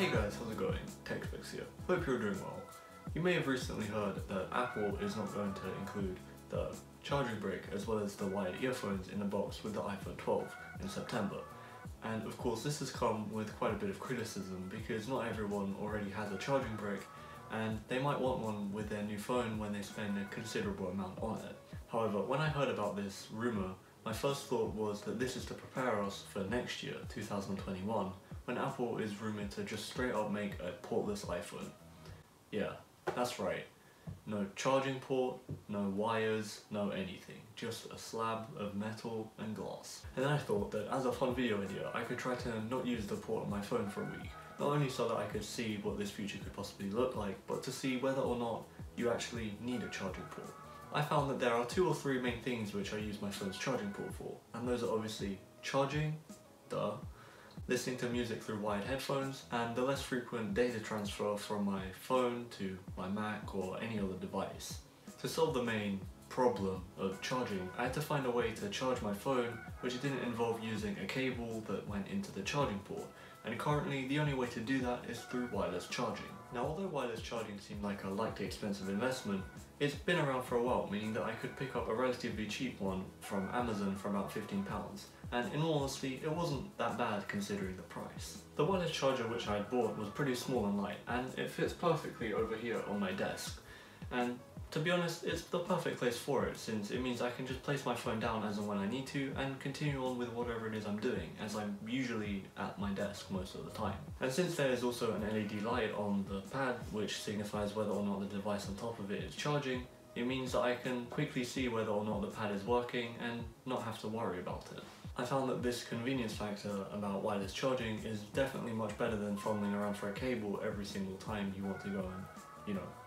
Hey guys, how's it going? TechFix here. Hope you're doing well. You may have recently heard that Apple is not going to include the charging brick as well as the wired earphones in the box with the iPhone 12 in September. And of course this has come with quite a bit of criticism because not everyone already has a charging brick and they might want one with their new phone when they spend a considerable amount on it. However, when I heard about this rumour, my first thought was that this is to prepare us for next year, 2021, when Apple is rumoured to just straight up make a portless iPhone. Yeah, that's right. No charging port, no wires, no anything. Just a slab of metal and glass. And then I thought that as a fun video idea, I could try to not use the port on my phone for a week. Not only so that I could see what this future could possibly look like, but to see whether or not you actually need a charging port. I found that there are 2 or 3 main things which I use my phone's charging port for, and those are obviously charging, duh, listening to music through wired headphones, and the less frequent data transfer from my phone to my Mac or any other device. To solve the main problem of charging, I had to find a way to charge my phone which didn't involve using a cable that went into the charging port, and currently the only way to do that is through wireless charging. Now, although wireless charging seemed like a likely expensive investment, it's been around for a while, meaning that I could pick up a relatively cheap one from Amazon for about £15, and in all honesty, it wasn't that bad considering the price. The wireless charger which I had bought was pretty small and light, and it fits perfectly over here on my desk. And to be honest, it's the perfect place for it, since it means I can just place my phone down as and when I need to and continue on with whatever it is I'm doing, as I'm usually at my desk most of the time. And since there is also an LED light on the pad which signifies whether or not the device on top of it is charging, it means that I can quickly see whether or not the pad is working and not have to worry about it. I found that this convenience factor about wireless charging is definitely much better than fumbling around for a cable every single time you want to go and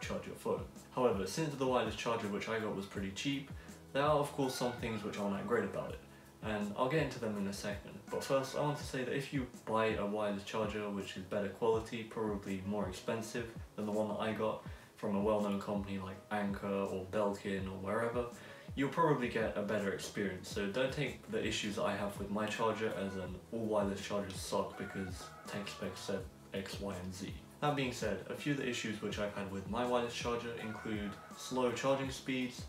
charge your phone. However, since the wireless charger which I got was pretty cheap, there are of course some things which aren't that great about it, and I'll get into them in a second. But first I want to say that if you buy a wireless charger which is better quality, probably more expensive than the one that I got from a well-known company like Anker or Belkin or wherever, you'll probably get a better experience. So don't take the issues that I have with my charger as an all wireless chargers suck because tech specs said X, Y and Z. That being said, a few of the issues which I've had with my wireless charger include slow charging speeds,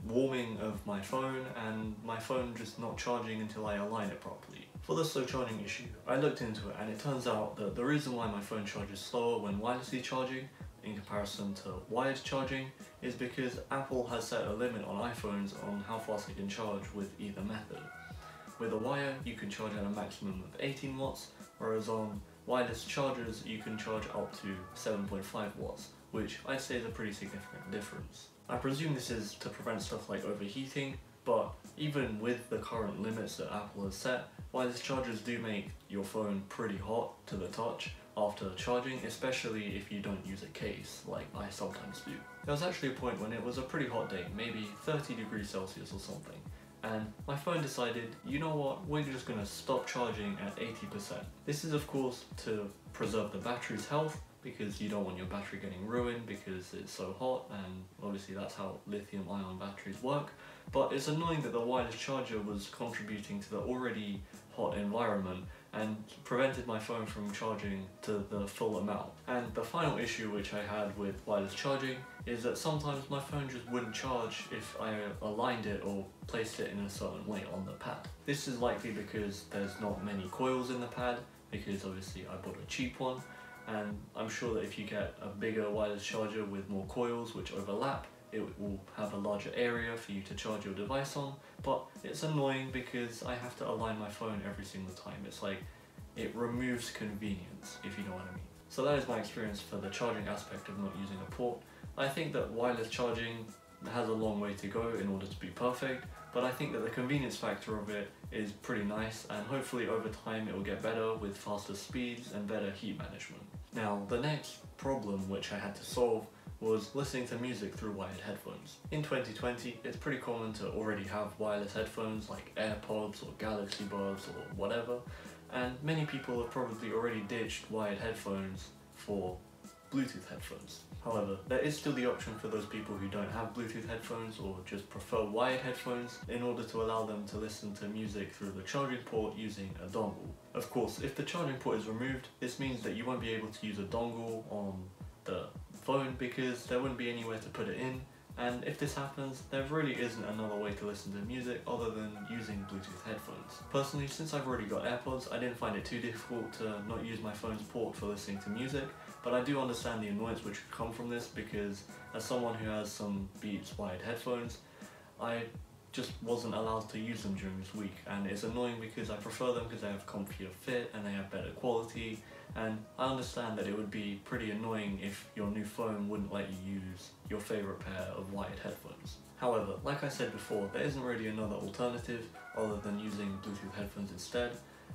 warming of my phone, and my phone just not charging until I align it properly. For the slow charging issue, I looked into it and it turns out that the reason why my phone charges slower when wirelessly charging in comparison to wired charging is because Apple has set a limit on iPhones on how fast it can charge with either method. With a wire, you can charge at a maximum of 18 watts, whereas on wireless chargers you can charge up to 7.5 watts, which I'd say is a pretty significant difference. I presume this is to prevent stuff like overheating, but even with the current limits that Apple has set, wireless chargers do make your phone pretty hot to the touch after charging, especially if you don't use a case, like I sometimes do. There was actually a point when it was a pretty hot day, maybe 30 degrees Celsius or something, and my phone decided, you know what, we're just going to stop charging at 80%. This is of course to preserve the battery's health, because you don't want your battery getting ruined because it's so hot, and obviously that's how lithium ion batteries work. But it's annoying that the wireless charger was contributing to the already hot environment and prevented my phone from charging to the full amount. And the final issue which I had with wireless charging is that sometimes my phone just wouldn't charge if I aligned it or placed it in a certain way on the pad. This is likely because there's not many coils in the pad, because obviously I bought a cheap one, and I'm sure that if you get a bigger wireless charger with more coils which overlap, it will have a larger area for you to charge your device on, but it's annoying because I have to align my phone every single time. It's like, it removes convenience, if you know what I mean. So that is my experience for the charging aspect of not using a port. I think that wireless charging has a long way to go in order to be perfect, but I think that the convenience factor of it is pretty nice, and hopefully over time it will get better with faster speeds and better heat management. Now, the next problem which I had to solve was listening to music through wired headphones. In 2020, it's pretty common to already have wireless headphones like EarPods or Galaxy Buds or whatever, and many people have probably already ditched wired headphones for Bluetooth headphones. However, there is still the option for those people who don't have Bluetooth headphones or just prefer wired headphones in order to allow them to listen to music through the charging port using a dongle. Of course, if the charging port is removed, this means that you won't be able to use a dongle on the phone because there wouldn't be anywhere to put it in, and if this happens, there really isn't another way to listen to music other than using Bluetooth headphones. Personally, since I've already got AirPods, I didn't find it too difficult to not use my phone's port for listening to music, but I do understand the annoyance which could come from this because as someone who has some Beats wired headphones, I just wasn't allowed to use them during this week, and it's annoying because I prefer them because they have comfier fit and they have better quality, and I understand that it would be pretty annoying if your new phone wouldn't let you use your favourite pair of wired headphones. However, like I said before, there isn't really another alternative other than using Bluetooth headphones instead,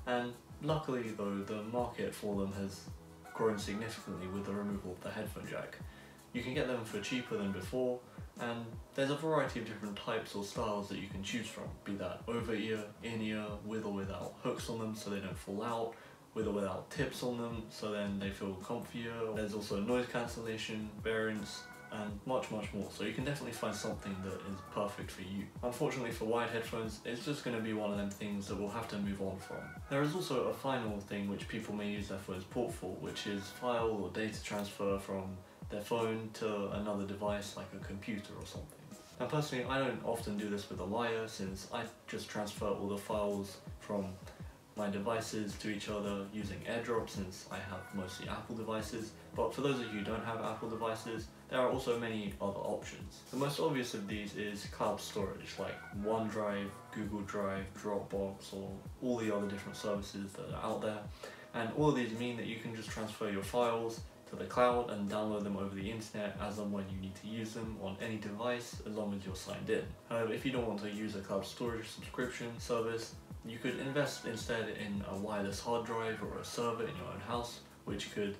and luckily though the market for them has grown significantly with the removal of the headphone jack. You can get them for cheaper than before, and there's a variety of different types or styles that you can choose from, be that over-ear, in-ear, with or without hooks on them so they don't fall out, with or without tips on them so then they feel comfier. There's also noise cancellation variants and much more, so you can definitely find something that is perfect for you. Unfortunately for wired headphones, it's just going to be one of them things that we'll have to move on from. There is also a final thing which people may use their phone's port for, which is file or data transfer from their phone to another device like a computer or something. Now personally, I don't often do this with a wire since I just transfer all the files from my devices to each other using AirDrop since I have mostly Apple devices, but for those of you who don't have Apple devices, there are also many other options. The most obvious of these is cloud storage like OneDrive, Google Drive, Dropbox, or all the other different services that are out there, and all of these mean that you can just transfer your files to the cloud and download them over the internet as and when you need to use them on any device as long as you're signed in. However, if you don't want to use a cloud storage subscription service, you could invest instead in a wireless hard drive or a server in your own house, which could,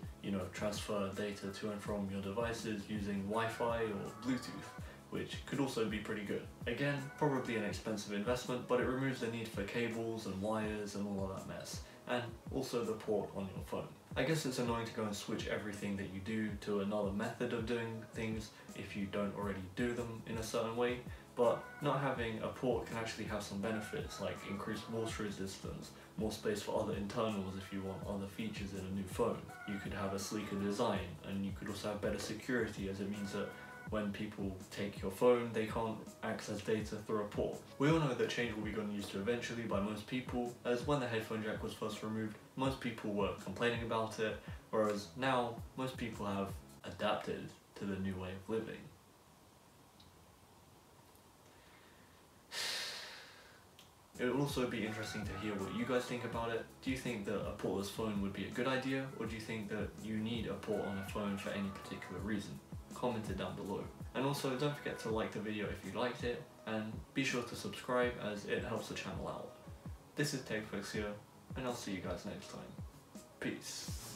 transfer data to and from your devices using Wi-Fi or Bluetooth, which could also be pretty good. Again, probably an expensive investment, but it removes the need for cables and wires and all of that mess, and also the port on your phone. I guess it's annoying to go and switch everything that you do to another method of doing things if you don't already do them in a certain way, but not having a port can actually have some benefits like increased water resistance, more space for other internals if you want other features in a new phone. You could have a sleeker design, and you could also have better security, as it means that when people take your phone, they can't access data through a port. We all know that change will be gotten used to eventually by most people, as when the headphone jack was first removed, most people were complaining about it, whereas now, most people have adapted to the new way of living. It would also be interesting to hear what you guys think about it. Do you think that a portless phone would be a good idea, or do you think that you need a port on a phone for any particular reason? Comment it down below. And also don't forget to like the video if you liked it, and be sure to subscribe as it helps the channel out. This is TechFlex here, and I'll see you guys next time. Peace.